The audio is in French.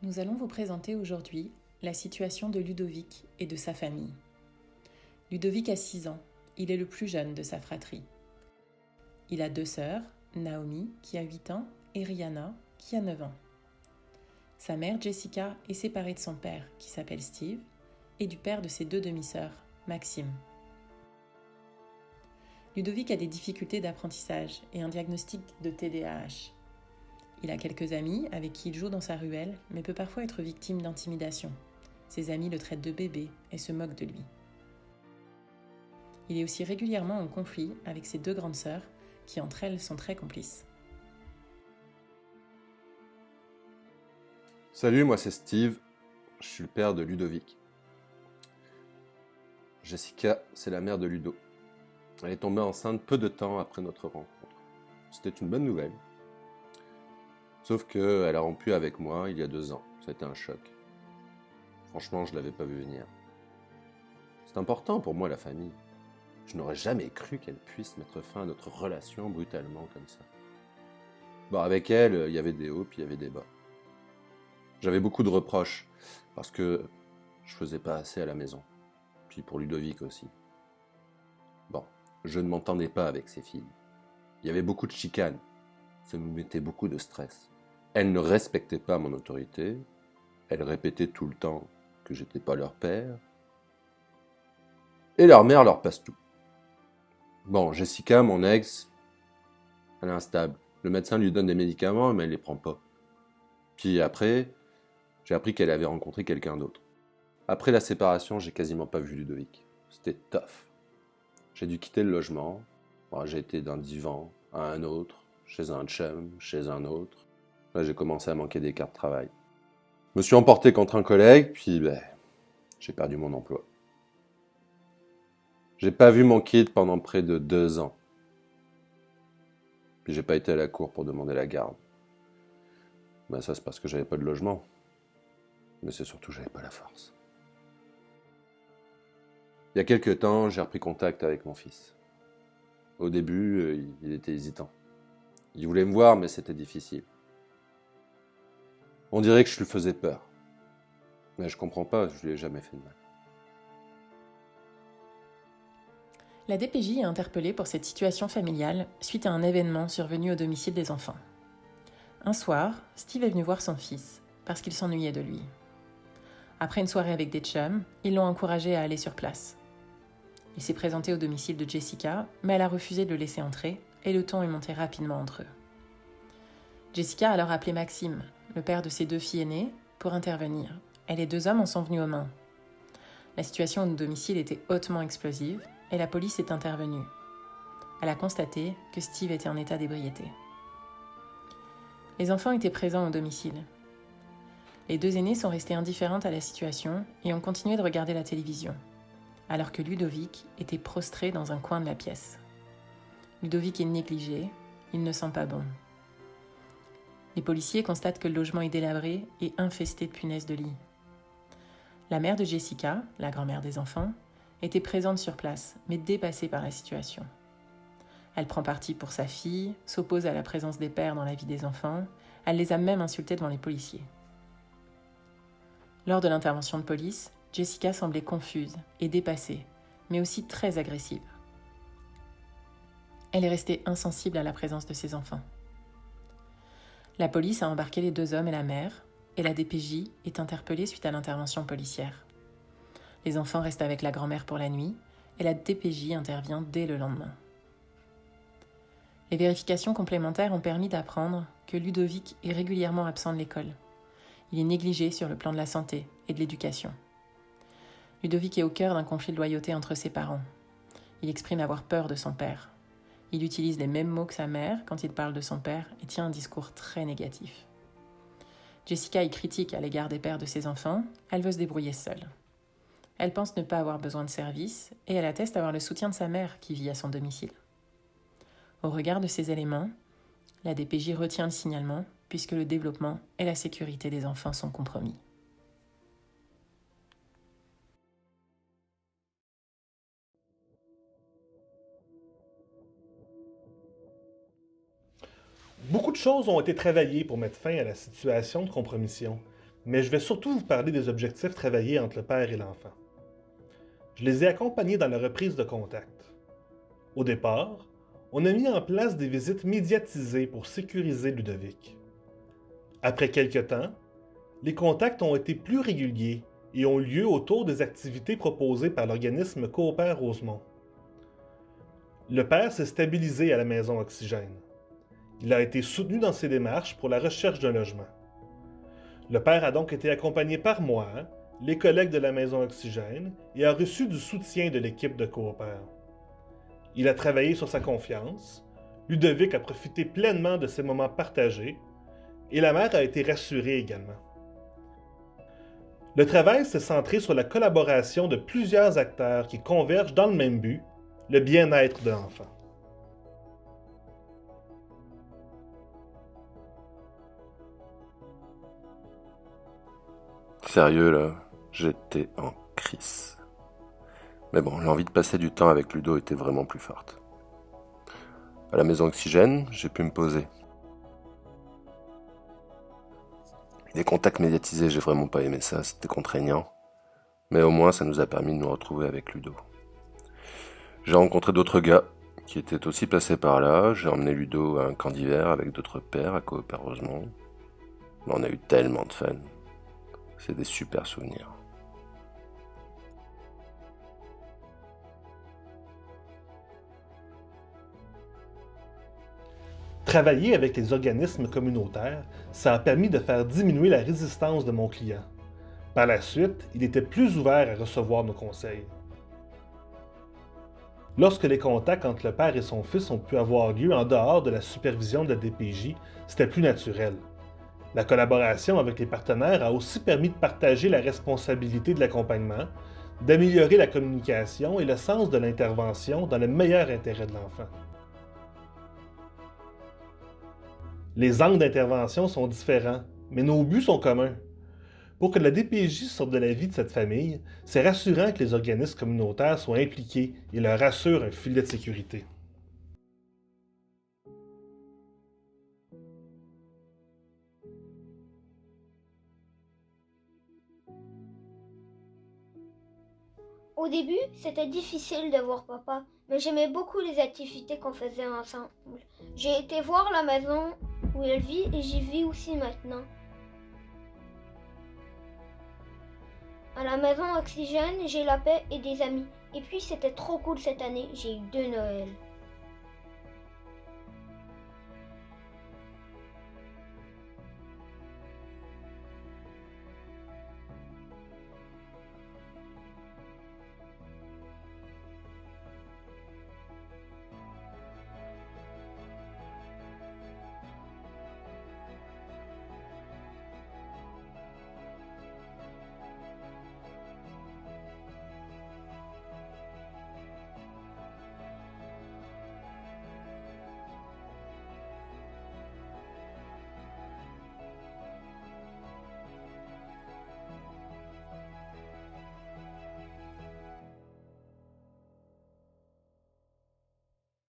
Nous allons vous présenter aujourd'hui la situation de Ludovic et de sa famille. Ludovic a 6 ans, il est le plus jeune de sa fratrie. Il a 2 sœurs, Naomi qui a 8 ans et Rihanna qui a 9 ans. Sa mère Jessica est séparée de son père qui s'appelle Steve et du père de ses 2 demi-sœurs, Maxime. Ludovic a des difficultés d'apprentissage et un diagnostic de TDAH. Il a quelques amis avec qui il joue dans sa ruelle, mais peut parfois être victime d'intimidation. Ses amis le traitent de bébé et se moquent de lui. Il est aussi régulièrement en conflit avec ses 2 grandes sœurs, qui entre elles sont très complices. Salut, moi c'est Steve, je suis le père de Ludovic. Jessica, c'est la mère de Ludo. Elle est tombée enceinte peu de temps après notre rencontre. C'était une bonne nouvelle. Sauf qu'elle a rompu avec moi il y a 2 ans. C'était un choc. Franchement, je ne l'avais pas vu venir. C'est important pour moi, la famille. Je n'aurais jamais cru qu'elle puisse mettre fin à notre relation brutalement comme ça. Bon, avec elle, il y avait des hauts puis il y avait des bas. J'avais beaucoup de reproches parce que je faisais pas assez à la maison. Puis pour Ludovic aussi. Bon, je ne m'entendais pas avec ses filles. Il y avait beaucoup de chicanes. Ça nous mettait beaucoup de stress. Elles ne respectaient pas mon autorité. Elles répétaient tout le temps que j'étais pas leur père. Et leur mère leur passe tout. Bon, Jessica, mon ex, elle est instable. Le médecin lui donne des médicaments, mais elle les prend pas. Puis après, j'ai appris qu'elle avait rencontré quelqu'un d'autre. Après la séparation, j'ai quasiment pas vu Ludovic. C'était tough. J'ai dû quitter le logement. Bon, j'ai été d'un divan à un autre, chez un chum, chez un autre. Là, j'ai commencé à manquer des cartes de travail. Je me suis emporté contre un collègue, puis j'ai perdu mon emploi. J'ai pas vu mon kid pendant près de 2 ans. Puis j'ai pas été à la cour pour demander la garde. Ça c'est parce que j'avais pas de logement. Mais c'est surtout que j'avais pas la force. Il y a quelques temps, j'ai repris contact avec mon fils. Au début, il était hésitant. Il voulait me voir, mais c'était difficile. On dirait que je lui faisais peur. Mais je comprends pas, je lui ai jamais fait de mal. La DPJ est interpellée pour cette situation familiale suite à un événement survenu au domicile des enfants. Un soir, Steve est venu voir son fils parce qu'il s'ennuyait de lui. Après une soirée avec des chums, ils l'ont encouragé à aller sur place. Il s'est présenté au domicile de Jessica, mais elle a refusé de le laisser entrer et le ton est monté rapidement entre eux. Jessica a alors appelé Maxime, le père de ses 2 filles aînées, pour intervenir, et les 2 hommes en sont venus aux mains. La situation au domicile était hautement explosive et la police est intervenue. Elle a constaté que Steve était en état d'ébriété. Les enfants étaient présents au domicile. Les 2 aînés sont restés indifférentes à la situation et ont continué de regarder la télévision, alors que Ludovic était prostré dans un coin de la pièce. Ludovic est négligé, il ne sent pas bon. Les policiers constatent que le logement est délabré et infesté de punaises de lit. La mère de Jessica, la grand-mère des enfants, était présente sur place, mais dépassée par la situation. Elle prend parti pour sa fille, s'oppose à la présence des pères dans la vie des enfants, elle les a même insultés devant les policiers. Lors de l'intervention de police, Jessica semblait confuse et dépassée, mais aussi très agressive. Elle est restée insensible à la présence de ses enfants. La police a embarqué les 2 hommes et la mère, et la DPJ est interpellée suite à l'intervention policière. Les enfants restent avec la grand-mère pour la nuit, et la DPJ intervient dès le lendemain. Les vérifications complémentaires ont permis d'apprendre que Ludovic est régulièrement absent de l'école. Il est négligé sur le plan de la santé et de l'éducation. Ludovic est au cœur d'un conflit de loyauté entre ses parents. Il exprime avoir peur de son père. Il utilise les mêmes mots que sa mère quand il parle de son père et tient un discours très négatif. Jessica est critique à l'égard des pères de ses enfants, elle veut se débrouiller seule. Elle pense ne pas avoir besoin de service et elle atteste avoir le soutien de sa mère qui vit à son domicile. Au regard de ces éléments, la DPJ retient le signalement puisque le développement et la sécurité des enfants sont compromis. Beaucoup de choses ont été travaillées pour mettre fin à la situation de compromission. mais je vais surtout vous parler des objectifs travaillés entre le père et l'enfant. Je les ai accompagnés dans la reprise de contact. Au départ, on a mis en place des visites médiatisées pour sécuriser Ludovic. Après quelque temps, les contacts ont été plus réguliers et ont lieu autour des activités proposées par l'organisme Coopère Rosemont. Le père s'est stabilisé à la maison Oxygène. Il a été soutenu dans ses démarches pour la recherche d'un logement. Le père a donc été accompagné par moi, les collègues de la maison Oxygène, et a reçu du soutien de l'équipe de Coopère. Il a travaillé sur sa confiance, Ludovic a profité pleinement de ces moments partagés, et la mère a été rassurée également. Le travail s'est centré sur la collaboration de plusieurs acteurs qui convergent dans le même but, le bien-être de l'enfant. Sérieux là, j'étais en crise. Mais bon, l'envie de passer du temps avec Ludo était vraiment plus forte. À la maison Oxygène, j'ai pu me poser. Les contacts médiatisés, j'ai vraiment pas aimé ça, c'était contraignant. Mais au moins, ça nous a permis de nous retrouver avec Ludo. J'ai rencontré d'autres gars qui étaient aussi passés par là. J'ai emmené Ludo à un camp d'hiver avec d'autres pères à Coopère Rosemont. On a eu tellement de fun. C'est des super souvenirs. Travailler avec les organismes communautaires, ça a permis de faire diminuer la résistance de mon client. Par la suite, il était plus ouvert à recevoir nos conseils. Lorsque les contacts entre le père et son fils ont pu avoir lieu en dehors de la supervision de la DPJ, c'était plus naturel. La collaboration avec les partenaires a aussi permis de partager la responsabilité de l'accompagnement, d'améliorer la communication et le sens de l'intervention dans le meilleur intérêt de l'enfant. Les angles d'intervention sont différents, mais nos buts sont communs. Pour que la DPJ sorte de la vie de cette famille, c'est rassurant que les organismes communautaires soient impliqués et leur assurent un filet de sécurité. Au début, c'était difficile de voir papa, mais j'aimais beaucoup les activités qu'on faisait ensemble. J'ai été voir la maison où elle vit et j'y vis aussi maintenant. À la maison Oxygène, j'ai la paix et des amis. Et puis c'était trop cool cette année, j'ai eu 2 Noëls.